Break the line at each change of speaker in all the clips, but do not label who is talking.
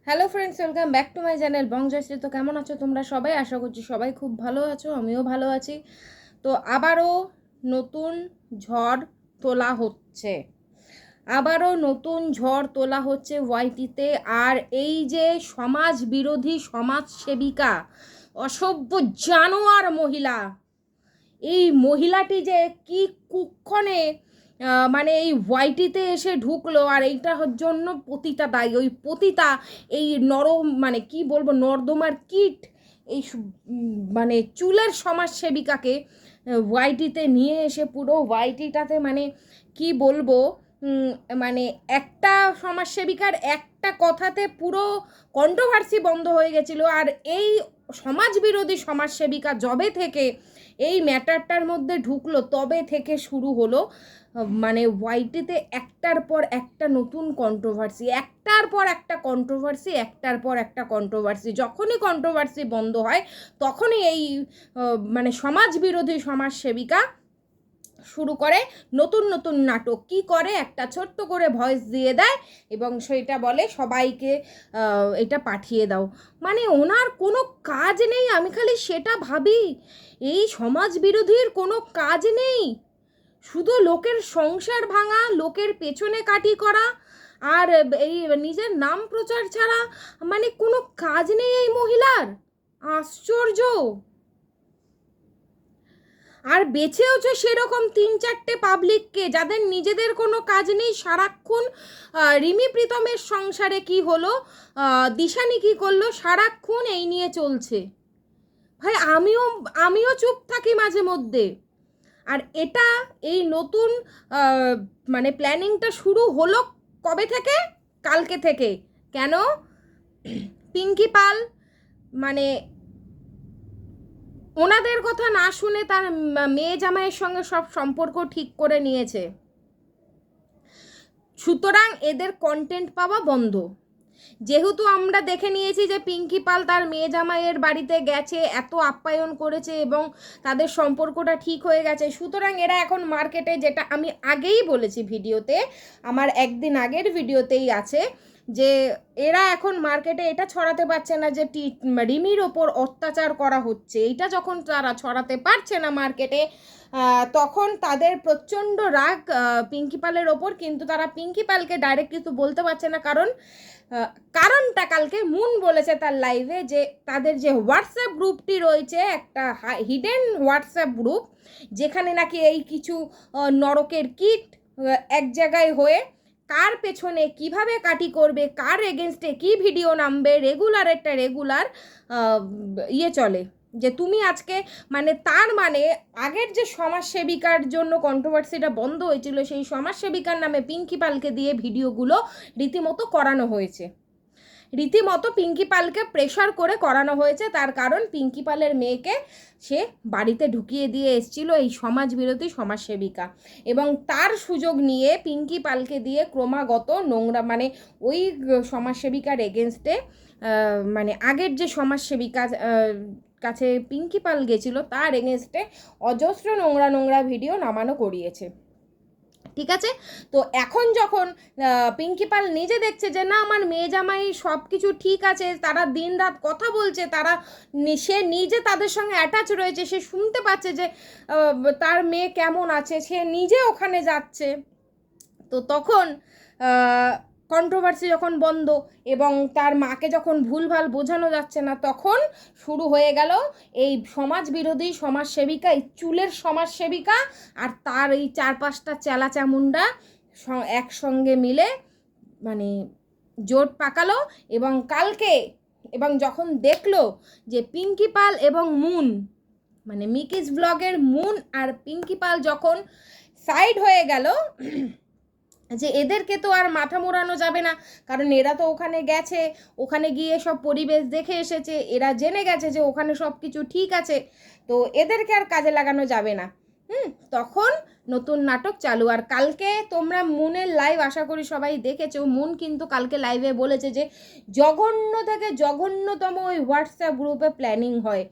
Hello friends, welcome back to my channel Bong Joyshree. তো কেমন আছো তোমরা সবাই? আশা করছি সবাই খুব ভালো আছো, আমিও ভালো আছি। তো আবারও নতুন ঝড় তোলা হচ্ছে, ওয়াইটিতে। আর এই যে সমাজ বিরোধী সমাজ সেবিকা, অসভ্য জানোয়ার মহিলা, এই মহিলাটি যে কি কুক্ষণে মানে এই ওয়াইটিতে এসে ঢুকলো, আর এইটার জন্য পতিতা দায়ী। ওই পতিতা এই নরম মানে কি বলবো, নর্দমার কীট, এই মানে চুলের সমাজসেবিকাকে ওয়াইটিতে নিয়ে এসে পুরো ওয়াইটিটাতে মানে কি বলবো, মানে একটা সমাজসেবিকার একটা কথাতে পুরো কন্ট্রোভার্সি বন্ধ হয়ে গেছিলো। আর এই সমাজবিরোধী সমাজসেবিকা যবে থেকে এই ম্যাটারটার মধ্যে ঢুকলো তবে থেকে শুরু হলো মানে ওয়াইটিতে একটার পর একটা নতুন কন্ট্রোভার্সি, একটার পর একটা কন্ট্রোভার্সি। যখনই কন্ট্রোভার্সি বন্ধ হয় তখনই এই মানে সমাজবিরোধী সমাজসেবিকা শুরু করে নতুন নতুন নাটক। কি করে, একটা ছোট্ট করে ভয়েস দিয়ে দেয় এবং সেটা বলে সবাইকে এটা পাঠিয়ে দাও। মানে ওনার কোনো কাজ নেই, আমি খালি সেটা ভাবি। এই সমাজ বিরোধীর কোনো কাজ নেই, শুধু লোকের সংসার ভাঙা, লোকের পেছনে কাটি করা, আর এই নিজের নাম প্রচার ছাড়া মানে কোনো কাজ নেই এই মহিলার। আশ্চর্য। আর বেছেওছে সেরকম 3-4টে পাবলিককে, যাদের নিজেদের কোনো কাজ নেই। সারাক্ষণ রিমি প্রীতমের সংসারে কি হলো, দিশানি কি করলো, সারাক্ষণ এই নিয়ে চলছে। ভাই আমিও চুপ থাকি মাঝে মধ্যে। আর এটা এই নতুন মানে প্ল্যানিংটা শুরু হলো কবে থেকে? কালকে থেকে। কেন? পিঙ্কি পাল মানে ওনাদের কথা না শুনে তার মেয়ে জামাইয়ের সঙ্গে সব সম্পর্ক ঠিক করে নিয়েছে, সুতরাং এদের কন্টেন্ট পাওয়া বন্ধ। যেহেতু আমরা দেখে নিয়েছি যে পিঙ্কি পাল তার মেয়ে জামাইয়ের বাড়িতে গেছে, এত আপ্যায়ন করেছে এবং তাদের সম্পর্কটা ঠিক হয়ে গেছে, সুতরাং এরা এখন মার্কেটে, যেটা আমি আগেই বলেছি ভিডিওতে, আমার একদিন আগের ভিডিওতেই আছে, যে এরা এখন মার্কেটে এটা ছড়াতে পারছে না যে রিমির ওপর অত্যাচার করা হচ্ছে। এইটা যখন তারা ছড়াতে পারছে না মার্কেটে, তখন তাদের প্রচণ্ড রাগ পিঙ্কি পালের ওপর। কিন্তু তারা পিঙ্কি পালকে ডাইরেক্ট কিছু বলতে পারছে না, কারণটা কালকে মুন বলেছে তার লাইভে, যে তাদের যে হোয়াটসঅ্যাপ গ্রুপটি রয়েছে, একটা হিডেন হোয়াটসঅ্যাপ গ্রুপ, যেখানে নাকি এই কিছু নরকের কীট এক জায়গায় হয়ে কার পেছনে কিভাবে কাটি করবে, কার এগেনস্টে কি ভিডিও নামবে, রেগুলার চলে। যে তুমি আজকে মানে তার মানে আগের যে সমাজসেবিকার জন্য কন্ট্রোভার্সিটা বন্ধ হয়েছিল, সেই সমাজসেবিকার নামে পিঙ্কি পালকে দিয়ে ভিডিওগুলো রীতিমতো করানো হয়েছে, রীতিমতো পিঙ্কি পালকে প্রেশার করে করানো হয়েছে। তার কারণ পিঙ্কি পালের মেয়েকে সে বাড়িতে ঢুকিয়ে দিয়ে এসেছিল এই সমাজবিরোধী সমাজসেবিকা, এবং তার সুযোগ নিয়ে পিঙ্কি পালকে দিয়ে ক্রমাগত নোংরা মানে ওই সমাজসেবিকার এগেনস্টে মানে আগের যে সমাজসেবিকা কাছে পিঙ্কি পাল গেছিল তার এগেনস্টে অজস্র নোংরা ভিডিও নামানো করিয়েছে। ঠিক আছে? তো এখন যখন পিঙ্কি পাল নিজে দেখছে যে না, আমার মেয়ে জামাই সব কিছু ঠিক আছে, তারা দিন রাত কথা বলছে, সে নিজে তাদের সঙ্গে অ্যাটাচ রয়েছে, সে শুনতে পাচ্ছে যে তার মেয়ে কেমন আছে, সে নিজে ওখানে যাচ্ছে। তো তখন কন্ট্রোভার্সি যখন বন্ধ এবং তার মাকে যখন ভুলভাল বোঝানো যাচ্ছে না, তখন শুরু হয়ে গেল এই সমাজবিরোধী সমাজসেবিকা, এই চুলের সমাজসেবিকা আর তার এই 4-5টা চেলা চামুন্ডা একসঙ্গে মিলে মানে জোট পাকালো। এবং কালকে এবং যখন দেখলো যে পিঙ্কি পাল এবং মুন মানে মিকিস ব্লগের মুন আর পিঙ্কি পাল যখন সাইড হয়ে গেল, যে এদেরকে তো আর মাথা মোড়ানো যাবে না, কারণ এরা তো ওখানে গেছে, ওখানে গিয়ে সব পরিবেশ দেখে এসেছে, এরা জেনে গেছে যে ওখানে সব কিছু ঠিক আছে, তো এদেরকে আর কাজে লাগানো যাবে না। তখন নতুন নাটক চালু। আর কালকে তোমরা মুনের লাইভ আশা করি সবাই দেখেছো, মুন কিন্তু কালকে লাইভে বলেছে যে জঘন্য থেকে জঘন্যতম ওই হোয়াটসঅ্যাপ গ্রুপে প্ল্যানিং হয়,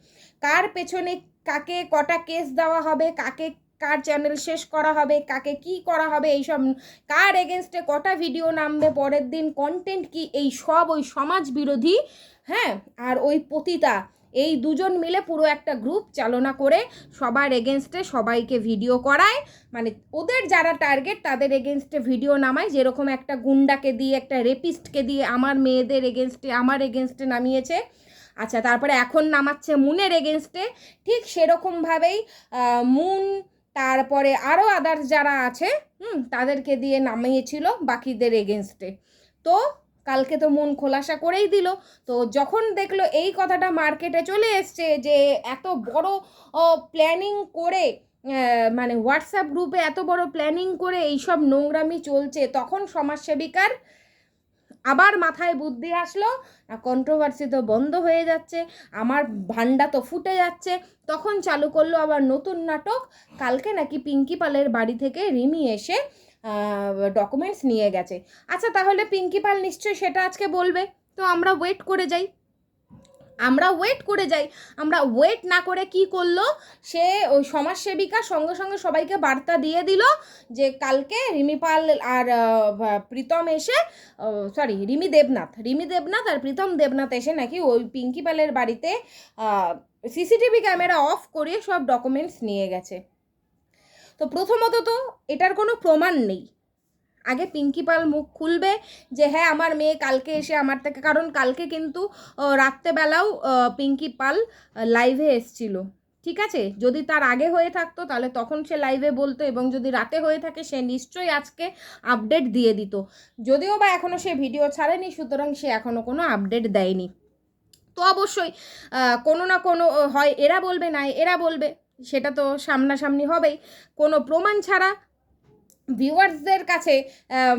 কার পেছনে কাকে কটা কেস দেওয়া হবে, কাকে কার চ্যানেল শেষ করা হবে, কাকে কি করা হবে, এইসব কার এগেনস্টে কটা ভিডিও নামবে পরের দিন, কন্টেন্ট কি, এই সব ওই সমাজ বিরোধী, হ্যাঁ, আর ওই পতিতা, এই দুজন মিলে পুরো একটা গ্রুপ চালনা করে সবার এগেনস্টে সবাইকে ভিডিও করায়, মানে ওদের যারা টার্গেট তাদের এগেনস্টে ভিডিও নামায়। যেরকম একটা গুন্ডাকে দিয়ে, একটা রেপিস্টকে দিয়ে আমার মেয়েদের এগেনস্টে, আমার এগেনস্টে নামিয়েছে, আচ্ছা তারপরে এখন নামাচ্ছে মুনের এগেনস্টে, ঠিক সেরকমভাবেই মুন, তারপরে আরও আদার্স যারা আছে তাদেরকে দিয়ে নামিয়েছিল বাকিদের এগেনস্টে। তো কালকে তো মন খোলাসা করেই দিল। তো যখন দেখলো এই কথাটা মার্কেটে চলে এসছে যে এত বড় প্ল্যানিং করে, মানে হোয়াটসঅ্যাপ গ্রুপে এত বড় প্ল্যানিং করে এইসব নোংরামি চলছে, তখন সমাজসেবিকার আবার মাথায় বুদ্ধি আসলো, কন্ট্রোভার্সি তো বন্ধ হয়ে যাচ্ছে, আমার ভান্ডা তো ফুটে যাচ্ছে, তখন চালু করলো আবার নতুন নাটক। কালকে নাকি পিঙ্কি পালের বাড়ি থেকে রিমি এসে ডকুমেন্টস নিয়ে গেছে। আচ্ছা তাহলে পিঙ্কি পাল নিশ্চয়ই সেটা আজকে বলবে, তো আমরা ওয়েট করে যাই, আমরা ওয়েট না করে কি করলো, সে ওই সমাজসেবিকা সঙ্গে সঙ্গে সবাইকে বার্তা দিয়ে দিল যে কালকে রিমি পাল আর প্রীতম এসে, রিমি দেবনাথ আর প্রীতম দেবনাথ এসে নাকি ওই পিঙ্কি পালের বাড়িতে সিসিটিভি ক্যামেরা অফ করে সব ডকুমেন্টস নিয়ে গেছে। তো প্রথমত তো এটার কোনো প্রমাণ নেই, আগে পিঙ্কি পাল মুখ খুলবে যে হ্যাঁ আমার মেয়ে কালকে এসে আমার থেকে, কারণ কালকে কিন্তু রাত্রেবেলাও পিঙ্কি পাল লাইভে এসছিল, ঠিক আছে, যদি তার আগে হয়ে থাকতো তাহলে তখন সে লাইভে বলতো, এবং যদি রাতে হয়ে থাকে সে নিশ্চয়ই আজকে আপডেট দিয়ে দিত, যদিও বা এখনও সে ভিডিও ছাড়েনি, সুতরাং সে এখনও কোনো আপডেট দেয়নি। তো অবশ্যই কোনো না কোনো হয় এরা বলবে, না এরা বলবে, সেটা তো সামনাসামনি হবেই। কোনো প্রমাণ ছাড়া ভিউয়ার্সদের কাছে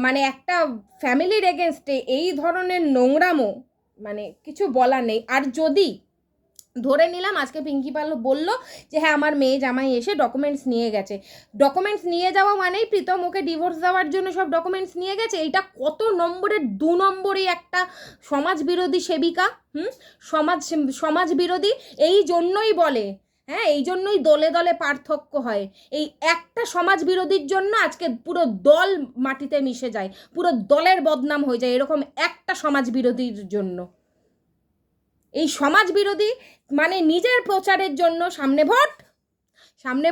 মানে একটা ফ্যামিলির এগেনস্টে এই ধরনের নোংরামো, মানে কিছু বলার নেই। আর যদি ধরে নিলাম আজকে পিঙ্কি পাল বলল যে হ্যাঁ আমার মেয়ে জামাই এসে ডকুমেন্টস নিয়ে গেছে, ডকুমেন্টস নিয়ে যাওয়া মানেই প্রীতম ওকে ডিভোর্স দেওয়ার জন্য সব ডকুমেন্টস নিয়ে গেছে, এইটা কত নম্বরের 2 নম্বরই একটা সমাজ বিরোধী সেবিকা, সমাজ বিরোধী। এই জন্যই বলে, হ্যাঁ এই জন্যই দলে দলে পার্থক্য হয়, এই একটা সমাজ বিরোধীর জন্য আজকে পুরো দল মাটিতে মিশে যায়, পুরো দলের বদনাম হয়ে যায়, এরকম একটা সমাজ বিরোধীর জন্য। এই সমাজ বিরোধী মানে নিজের প্রচারের জন্য সামনে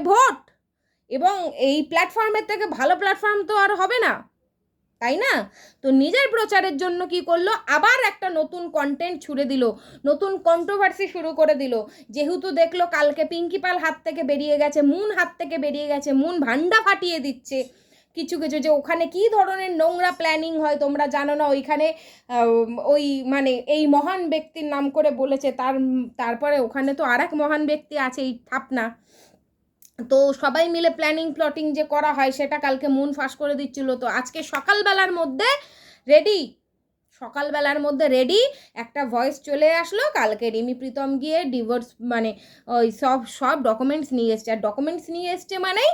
ভোট, এবং এই প্ল্যাটফর্মের থেকে ভালো প্ল্যাটফর্ম তো আর হবে না, তাই না? তো নিজের প্রচারের জন্য কি করলো, আবার একটা নতুন কন্টেন্ট ছুড়ে দিল, নতুন কন্ট্রোভার্সি শুরু করে দিল, যেহেতু দেখলো কালকে পিঙ্কি পাল হাত থেকে বেরিয়ে গেছে, মুন হাত থেকে বেরিয়ে গেছে, মুন ভান্ডা ফাটিয়ে দিচ্ছে কিছু কিছু, যে ওখানে কি ধরনের নোংরা প্ল্যানিং হয় তোমরা জানো না, ওইখানে ওই মানে এই মহান ব্যক্তির নাম করে বলেছে, তারপরে ওখানে তো আর এক মহান ব্যক্তি আছে, এই থাপনা, তো সবাই মিলে প্ল্যানিং প্লটিং যে করা হয় সেটা কালকে মুন ফাঁস করে দিচ্ছিল। তো আজকে সকালবেলার মধ্যে রেডি একটা ভয়েস চলে আসলো, কালকে রিমি প্রীতম গিয়ে ডিভোর্স মানে ওই সব ডকুমেন্টস নিয়ে এসছে, আর ডকুমেন্টস নিয়ে এসছে মানেই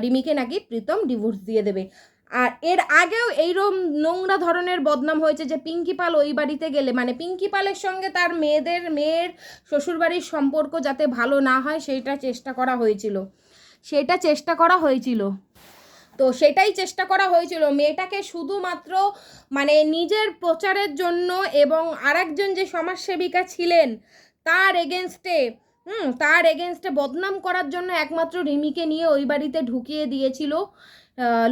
রিমিকে নাকি প্রীতম ডিভোর্স দিয়ে দেবে। আর এর আগেও এইরকম নোংরা ধরনের বদনাম হয়েছে যে পিঙ্কি পাল ওই বাড়িতে গেলে, মানে পিঙ্কি পালের সঙ্গে তার মেয়ের শ্বশুরবাড়ির সম্পর্ক যাতে ভালো না হয় সেটা চেষ্টা করা হয়েছিল, তো সেটাই চেষ্টা করা হয়েছিল মেয়েটাকে শুধুমাত্র মানে নিজের প্রচারের জন্য, এবং আরেকজন যে সমাজসেবিকা ছিলেন তার এগেনস্টে বদনাম করার জন্য একমাত্র রিমিকে নিয়ে ওই বাড়িতে ঢুকিয়ে দিয়েছিল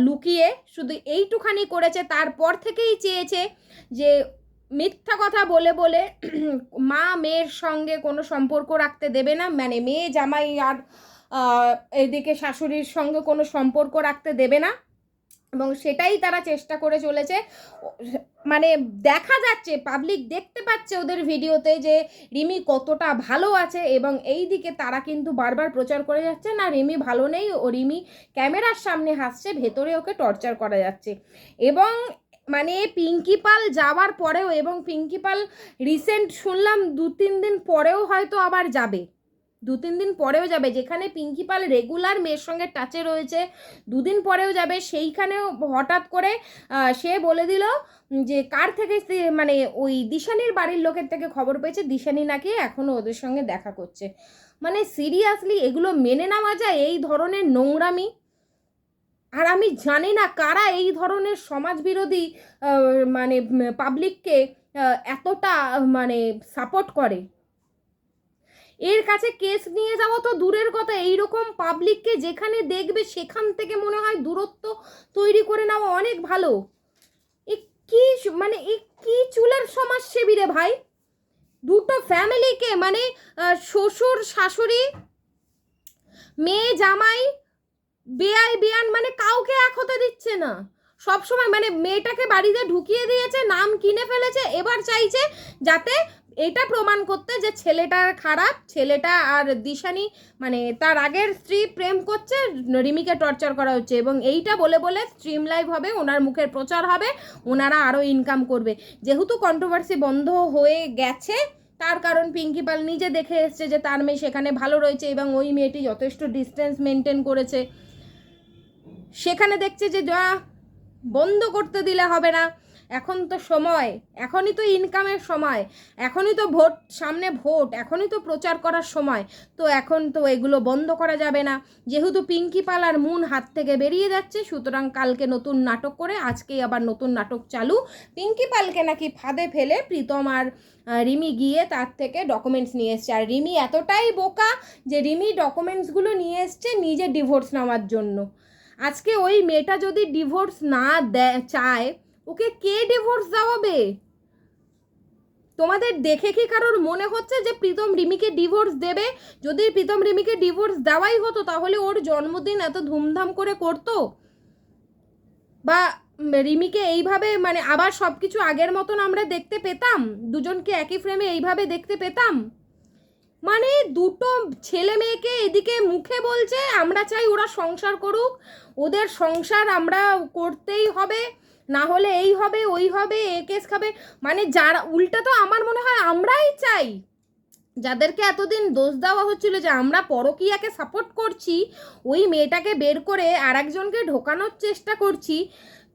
লুকিয়ে, শুধু এইটুখানি করেছে। তারপর থেকেই চেয়েছে যে মিথ্যা কথা বলে বলে মা মেয়ের সঙ্গে কোনো সম্পর্ক রাখতে দেবে না, মানে মেয়ে জামাই আর এদিকে শাশুড়ির সঙ্গে কোনো সম্পর্ক রাখতে দেবে না, এবং সেটাই তারা চেষ্টা করে চলেছে। মানে দেখা যাচ্ছে, পাবলিক দেখতে পাচ্ছে ওদের ভিডিওতে যে রিমি কতটা ভালো আছে, এবং এই দিকে তারা কিন্তু বারবার প্রচার করে যাচ্ছে না রিমি ভালো নেই, ও রিমি ক্যামেরার সামনে হাসছে, ভেতরে ওকে টর্চার করা যাচ্ছে। এবং মানে পিঙ্কি পাল যাওয়ার পরেও, এবং পিঙ্কি পাল রিসেন্ট শুনলাম 2-3 দিন পরেও হয়তো আবার যাবে, 2-3 দিন পরেও যাবে। যেখানে পিঙ্কি পাল রেগুলার মেয়ের সঙ্গে টাচে রয়েছে, 2 দিন পরেও যাবে। সেইখানেও হঠাৎ করে সে বলে দিল যে কার থেকে মানে ওই দিশানির বাড়ির লোকের থেকে খবর পেয়েছে দিশানি নাকি এখনও ওদের সঙ্গে দেখা করছে। মানে সিরিয়াসলি এগুলো মেনে নেওয়া যায় এই ধরনের নোংরামি? আর আমি জানি না কারা এই ধরনের সমাজবিরোধী মানে পাবলিককে এতটা মানে সাপোর্ট করে। এর কাছে কেস নিয়ে যাওয়া তো দূরের কথা, এইরকম পাবলিককে যেখানে দেখবে সেখান থেকে মনে হয় দূরত্ব তৈরি করে নেওয়া অনেক ভালো। এ কি মানে এ কি চুলের সমাজসেবী রে ভাই? দুটো ফ্যামিলিকে মানে শ্বশুর শাশুড়ি, মেয়ে জামাই, বেয়াই বেয়ান মানে কাউকে এক হতে দিচ্ছে না। সব সময় মানে মেয়েটাকে বাড়িতে ঢুকিয়ে দিয়েছে, নাম কিনে ফেলেছে, এবার চাইছে যাতে এটা প্রমাণ করতে যে ছেলেটা খারাপ, ছেলেটা আর দিশানি মানে তার আগের স্ত্রী প্রেম করছে, রিমিকে টর্চার করা হচ্ছে। এবং এইটা বলে বলে স্ট্রিম লাইভ হবে, ওনার মুখের প্রচার হবে, ওনারা আরও ইনকাম করবে। যেহেতু কন্ট্রোভার্সি বন্ধ হয়ে গেছে, তার কারণ পিঙ্কি পাল নিজে দেখে এসছে যে তার মেয়ে সেখানে ভালো রয়েছে এবং ওই মেয়েটি যথেষ্ট ডিস্টেন্স মেনটেন করেছে। সেখানে দেখছে যে বন্ধ করতে দিলে হবে না, এখন তো সময়, এখনই তো ইনকামের সময়, এখনই তো ভোট সামনে, ভোট এখনই তো প্রচার করার সময়, তো এখন তো এগুলো বন্ধ করা যাবে না। যেহেতু পিঙ্কি পাল আর মুন হাত থেকে বেরিয়ে যাচ্ছে, সুতরাং কালকে নতুন নাটক করে আজকেই আবার নতুন নাটক চালু। পিঙ্কি পালকে নাকি ফাঁদে ফেলে প্রীতম আর রিমি গিয়ে তার থেকে ডকুমেন্টস নিয়ে এসছে। আর রিমি এতটাই বোকা যে রিমি ডকুমেন্টসগুলো নিয়ে এসছে নিজে ডিভোর্স নেওয়ার জন্য। আজকে ওই মেয়েটা যদি ডিভোর্স না চায়, ওকে কে ডিভোর্স দেওয়াবে? তোমাদের দেখে কি কারোর মনে হচ্ছে যে প্রীতম রিমিকে ডিভোর্স দেবে? যদি প্রীতম রিমিকে ডিভোর্স দেওয়াই হতো তাহলে ওর জন্মদিন এত ধুমধাম করে করতো, বা রিমিকে এইভাবে মানে আবার সব কিছু আগের মতন আমরা দেখতে পেতাম, দুজনকে একই ফ্রেমে এইভাবে দেখতে পেতাম? মানে দুটো ছেলে মেয়েকে এদিকে মুখে বলছে আমরা চাই ওরা সংসার করুক, ওদের সংসার আমরা করতেই হবে, না হলে এই হবে ওই হবে, এ কেস খাবে। মানে যারা উল্টা তো আমার মনে হয় আমরাই চাই, যাদেরকে এতদিন দোষ দেওয়া হচ্ছিল যে আমরা পরকীয়াকে সাপোর্ট করছি, ওই মেয়েটাকে বের করে আর একজনকে ঢোকানোর চেষ্টা করছি,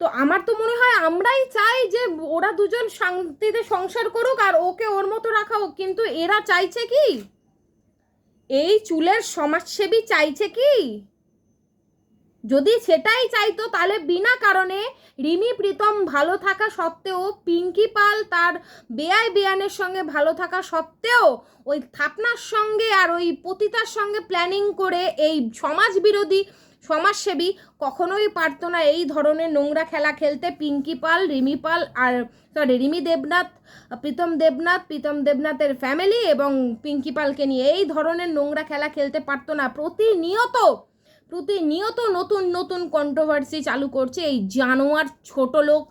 তো আমার তো মনে হয় আমরাই চাই যে ওরা দুজন শান্তিতে সংসার করুক আর ওকে ওর মতো রাখা হোক। কিন্তু এরা চাইছে কি? এই চুলের সমাজসেবী চাইছে কি? যদি সেটাই চাইতো তাহলে বিনা কারণে রিমি প্রীতম ভালো থাকা সত্ত্বেও, পিঙ্কি পাল তার বেয়াই বেয়ানের সঙ্গে ভালো থাকা সত্ত্বেও ওই থাপনার সঙ্গে আর ওই পতিতার সঙ্গে প্ল্যানিং করে এই সমাজবিরোধী সমাজসেবী কখনোই পারতো না এই ধরনের নোংরা খেলা খেলতে। পিঙ্কি পাল, রিমি পাল আর রিমি দেবনাথ, প্রীতম দেবনাথের ফ্যামিলি এবং পিঙ্কি পালকে নিয়ে এই ধরনের নোংরা খেলা খেলতে পারতো না। প্রতিনিয়ত নতুন নতুন কন্ট্রোভার্সি চালু করছে এই জানোয়ার ছোট লোক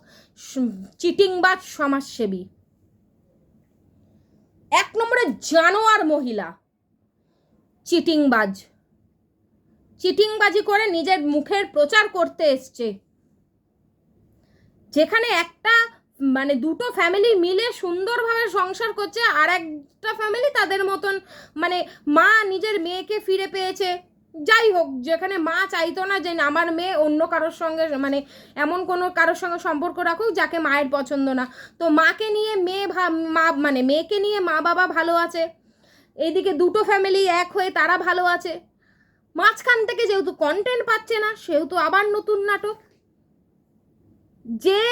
চিটিংবাজ সমাজসেবী। 1 নম্বরে জানোয়ার মহিলা, চিটিংবাজি করে নিজের মুখের প্রচার করতে এসছে। যেখানে একটা মানে দুটো ফ্যামিলি মিলে সুন্দরভাবে সংসার করছে, আর একটা ফ্যামিলি তাদের মতন মানে মা নিজের মেয়েকে ফিরে পেয়েছে, যাই হোক, যেখানে মা চাইতো না যে আমার মেয়ে অন্য কারোর সঙ্গে মানে এমন কোনো কারোর সঙ্গে সম্পর্ক রাখুক যাকে মায়ের পছন্দ না, তো মাকে নিয়ে মা মানে মেয়েকে নিয়ে মা বাবা ভালো আছে, এইদিকে দুটো ফ্যামিলি এক হয়ে তারা ভালো আছে। মাঝখান থেকে যেহেতু কন্টেন্ট পাচ্ছে না, সেহেতু আবার নতুন নাটক। যে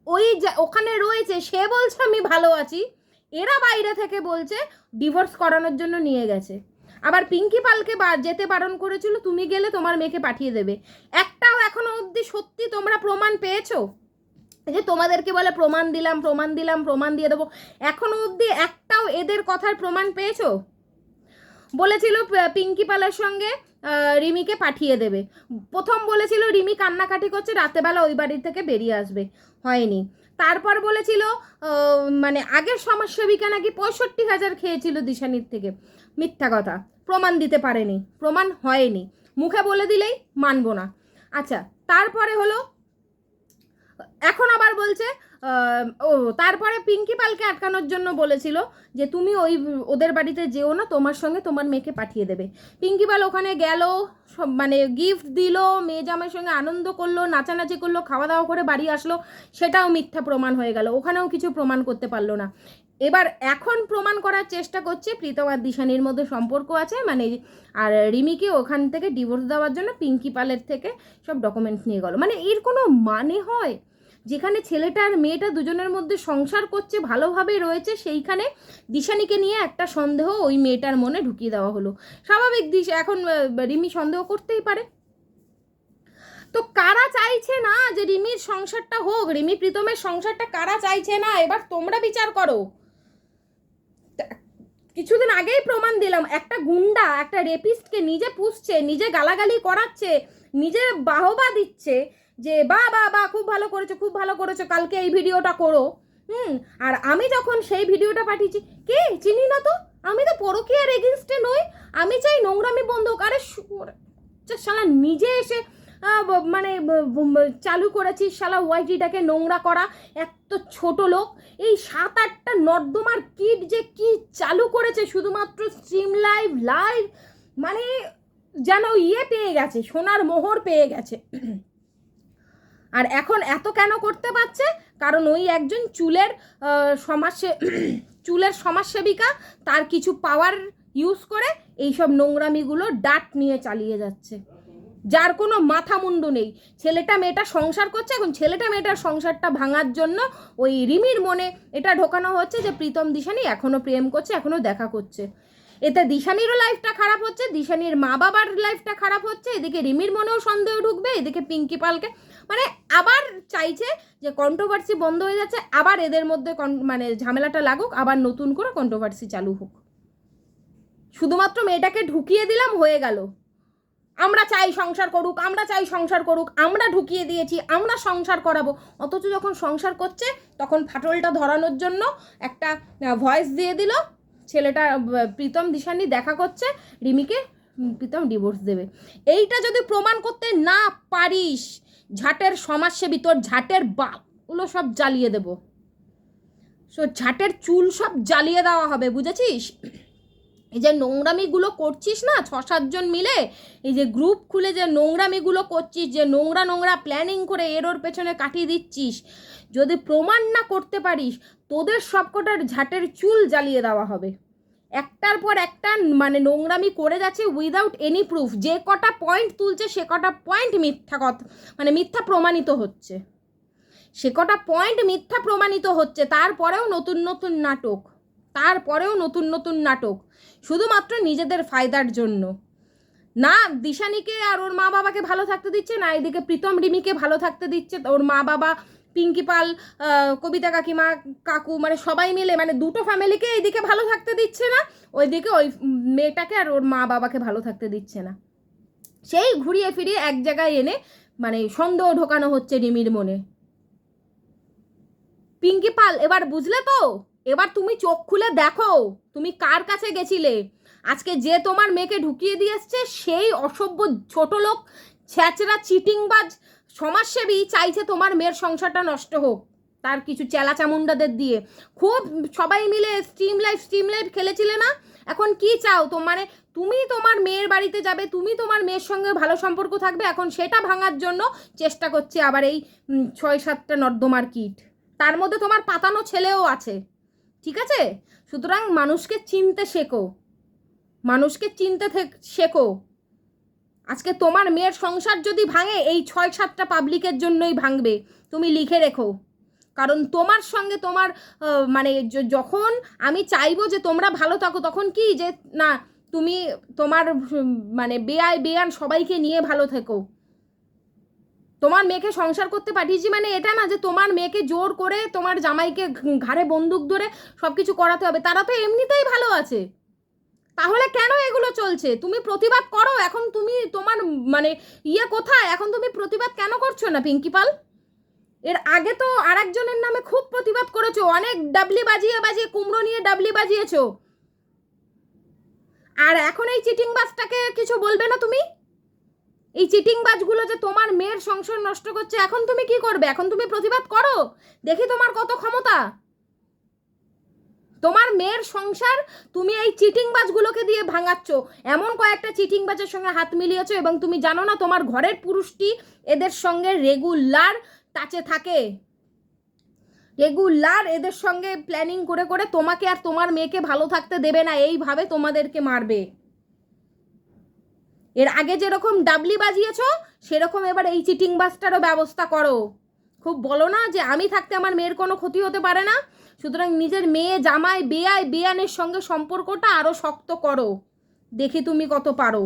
ওই ওখানে রয়েছে সে বলছে আমি ভালো আছি, এরা বাইরে থেকে বলছে ডিভোর্স করানোর জন্য নিয়ে গেছে। আবার পিঙ্কি পালকে যেতে বারণ করেছিল, তুমি গেলে তোমার মেয়েকে পাঠিয়ে দেবে। একটাও এখনো অবধি সত্যি তোমরা প্রমাণ পেয়েছো? যে তোমাদেরকে বলে প্রমাণ দিয়ে দেবো, এখনো অবধি একটাও এদের কথার প্রমাণ পেয়েছো? বলেছিল পিঙ্কি পালের সঙ্গে রিমিকে পাঠিয়ে দেবে, প্রথম বলেছিল রিমি কান্নাকাটি করছে রাতেবেলা ওই বাড়ি থেকে বেরিয়ে আসবে, হয়নি। তারপর বলেছিল মানে আগের সমাজসেবিকা নাকি 65,000 খেয়েছিল দিশানির থেকে, মিথ্যা কথা, প্রমাণ দিতে পারেনি, প্রমাণ হয়নি, মুখে বলে দিলেই মানবো না। আচ্ছা, তারপরে হলো এখন আবার বলছে ও তারপরে পিঙ্কি পালকে আটকানোর জন্য বলেছিল যে তুমি ওদের বাড়িতে যেও না, তোমার সঙ্গে তোমার মেয়েকে পাঠিয়ে দেবে। পিঙ্কি পাল ওখানে গেল, মানে গিফট দিল, মেয়ে জামাইয়ের সঙ্গে আনন্দ করলো, নাচানাচি করলো, খাওয়া দাওয়া করে বাড়ি আসলো, সেটাও মিথ্যা প্রমাণ হয়ে গেল, ওখানেও কিছু প্রমাণ করতে পারলো না। এবার এখন প্রমাণ করার চেষ্টা করছে প্রীতম আর দিশানির মধ্যে সম্পর্ক আছে, মানে আর রিমিকে ওখান থেকে ডিভোর্স দেওয়ার জন্য পিঙ্কি পালের থেকে সব ডকুমেন্টস নিয়ে গেল। মানে এর কোনো মানে হয়? যেখানে ছেলেটা আর মেয়েটা দুজনের মধ্যে সংসার করছে, ভালোভাবে রয়েছে, সেইখানে দিশানিকে নিয়ে একটা সন্দেহ ওই মেয়েটার মনে ঢুকিয়ে দেওয়া হলো। স্বাভাবিক, এখন রিমি সন্দেহ করতেই পারে। তো কারা চাইছে না যে রিমির সংসারটা হোক, রিমি প্রীতমের সংসারটা কারা চাইছে না, এবার তোমরা বিচার করো। কিছুদিন আগেই প্রমাণ দিলাম, একটা গুন্ডা একটা রেপিস্টকে নিজে পুষছে, নিজে গালাগালি করাচ্ছে, নিজে বাহবা দিচ্ছে যে বা বা বা খুব ভালো করেছো, খুব ভালো করেছো, কালকে এই ভিডিওটা করো। আর আমি যখন সেই ভিডিওটা পাঠিয়েছি, কে চিনি না তো, আমি তো পরকীয়ার এগেনস্টে নই, আমি চাই নোংরামি বন্ধ। আরে শালা নিজে এসে মানে চালু করেছিস শালা ওয়াইটিটাকে নোংরা করা, এত ছোট লোক। এই 7-8টা নর্দমার কিট যে কি চালু করেছে শুধুমাত্র স্ট্রিম লাইভ, মানে যেন পেয়ে গেছে, সোনার মোহর পেয়ে গেছে। আর এখন এত কেন করতে পারছে? কারণ ওই একজন চুলের সমাজসেবিকা তার কিছু পাওয়ার ইউজ করে এইসব নোংরামিগুলো ডাট নিয়ে চালিয়ে যাচ্ছে, যার কোনো মাথা মুন্ডু নেই। ছেলেটা মেয়েটা সংসার করছে, এখন ছেলেটা মেয়েটার সংসারটা ভাঙার জন্য ওই রিমির মনে এটা ঢোকানো হচ্ছে যে প্রীতম দিশানি এখনও প্রেম করছে, এখনও দেখা করছে। এতে দিশানিরও লাইফটা খারাপ হচ্ছে, দিশানির মা বাবার লাইফটা খারাপ হচ্ছে, এদিকে রিমির মনেও সন্দেহ ঢুকবে, এদিকে পিঙ্কি পালকে মানে আবার চাইছে যে কন্ট্রোভার্সি বন্ধ হয়ে যাচ্ছে, আবার এদের মধ্যে মানে ঝামেলাটা লাগুক, আবার নতুন করে কন্ট্রোভার্সি চালু হোক। শুধুমাত্র মেয়েটাকে ঢুকিয়ে দিলাম, হয়ে গেল। আমরা চাই সংসার করুক, আমরা চাই সংসার করুক, আমরা ঢুকিয়ে দিয়েছি, আমরা সংসার করাবো। অথচ যখন সংসার করছে তখন ফাটলটা ধরানোর জন্য একটা ভয়েস দিয়ে দিল, ছেলেটা প্রীতম দিশানি দেখা করছে, রিমিকে প্রীতম ডিভোর্স দেবে। এইটা যদি প্রমাণ করতে না পারিস, ঝাটের সমাজসেবী, তোর ঝাটের বাপগুলো সব জ্বালিয়ে দেব, ঝাটের চুল সব জ্বালিয়ে দেওয়া হবে, বুঝেছিস? এই যে নোংরামিগুলো করছিস না 6-7 জন মিলে, এই যে গ্রুপ খুলে যে নোংরামিগুলো করছিস, যে নোংরা প্ল্যানিং করে এর ওর পেছনে কাটিয়ে দিচ্ছিস, যদি প্রমাণ না করতে পারিস, তোদের সবকটার ঝাটের চুল জ্বালিয়ে দেওয়া হবে। একটার পর একটা মানে নোংরামি করে যাচ্ছে উইদাউট এনি প্রুফ। যে কটা পয়েন্ট তুলছে সে কটা পয়েন্ট মিথ্যা কথা, মানে মিথ্যা প্রমাণিত হচ্ছে, সে কটা পয়েন্ট মিথ্যা প্রমাণিত হচ্ছে। তারপরেও নতুন নাটক, শুধুমাত্র নিজেদের ফায়দার জন্য। না দিশানিকে আর ওর মা বাবাকে ভালো থাকতে দিচ্ছে, না এদিকে প্রীতম রিমিকে ভালো থাকতে দিচ্ছে। ওর মা বাবা, পিঙ্কি পাল, কবিতা কাকিমা, কাকু, মানে সবাই মিলে, মানে দুটো ফ্যামিলিকে এইদিকে ভালো থাকতে দিচ্ছে না, ওইদিকে ওই মেয়েটাকে আর ওর মা বাবাকে ভালো থাকতে দিচ্ছে না। সেই ঘুরিয়ে ফিরিয়ে এক জায়গায় এনে মানে সন্দেহ ঢোকানো হচ্ছে রিমির মনে। পিঙ্কি পাল, এবার বুঝলে তো? এবার তুমি চোখ খুলে দেখো তুমি কার কাছে গেছিলে। আজকে যে তোমার মেয়েকে ঢুকিয়ে দিয়ে এসছে সেই অসভ্য ছোট লোক, ছ্যাচরা, চিটিংবাজ সমাজসেবী চাইছে তোমার মেয়ের সংসারটা নষ্ট হোক, তার কিছু চেলা চামুন্ডাদের দিয়ে। খুব সবাই মিলে স্ট্রিম লাইভ খেলেছিলে না? এখন কি চাও? মানে তুমি তোমার মেয়ের বাড়িতে যাবে, তুমি তোমার মেয়ের সঙ্গে ভালো সম্পর্ক থাকবে, এখন সেটা ভাঙার জন্য চেষ্টা করছে আবার এই 6-7টা নর্দমার কিট। তার মধ্যে তোমার পাতানো ছেলেও আছে, ঠিক আছে? সুতরাং মানুষকে চিনতে শেখো। আজকে তোমার মেয়ের সংসার যদি ভাঙে, এই 6-7টা পাবলিকের জন্যই ভাঙবে, তুমি লিখে রেখো। কারণ তোমার সঙ্গে তোমার মানে যখন আমি চাইবো যে তোমরা ভালো থাকো, তখন কি যে না তুমি তোমার মানে বেয়ান সবাইকে নিয়ে ভালো থেকো। তোমার মেয়েকে সংসার করতে পাঠিয়েছি মানে এটা না যে তোমার মেয়েকে জোর করে তোমার জামাইকে ঘাড়ে বন্দুক ধরে সব কিছু করাতে হবে। তারা তো এমনিতেই ভালো আছে, তাহলে কেন এগুলো চলছে? তুমি প্রতিবাদ করো। এখন তুমি তোমার মানে কোথায়? এখন তুমি প্রতিবাদ কেন করছো না পিঙ্কি পাল? এর আগে তো আরেকজনের নামে খুব প্রতিবাদ করেছো, অনেক ডাবলি বাজিয়ে কুমড়ো নিয়ে ডাবলি বাজিয়েছো, আর এখন এই চিটিং বাসটাকে কিছু বলবে না তুমি? এই চিটিংবাজগুলো যে তোমার মেয়ের সংসার নষ্ট করছে, এখন তুমি কি করবে? এখন তুমি প্রতিবাদ করো, দেখি তোমার কত ক্ষমতা। তোমার মেয়ের সংসার তুমি এই চিটিংবাজগুলোকে দিয়ে ভাঙাচ্ছ। এমন কয়েকটা চিটিংবাজের সঙ্গে হাত মিলিয়েছো এবং তুমি জানো না তোমার ঘরের পুরুষটি এদের সঙ্গে রেগুলার টাচে থাকে, রেগুলার এদের সঙ্গে প্ল্যানিং করে করে তোমাকে আর তোমার মেয়েকে ভালো থাকতে দেবে না, এইভাবে তোমাদেরকে মারবে। এর আগে যেরকম ডাবলি বাজিয়েছো সেরকম এবার এই চিটিংবাজটারও ব্যবস্থা করো। খুব বলো না যে আমি থাকতে আমার মেয়ের কোনো ক্ষতি হতে পারে না, সুতরাং নিজের মেয়ে, জামাই, বেয়াই, বেয়ানের সঙ্গে সম্পর্কটা আরও শক্ত করো, দেখি তুমি কত পারো।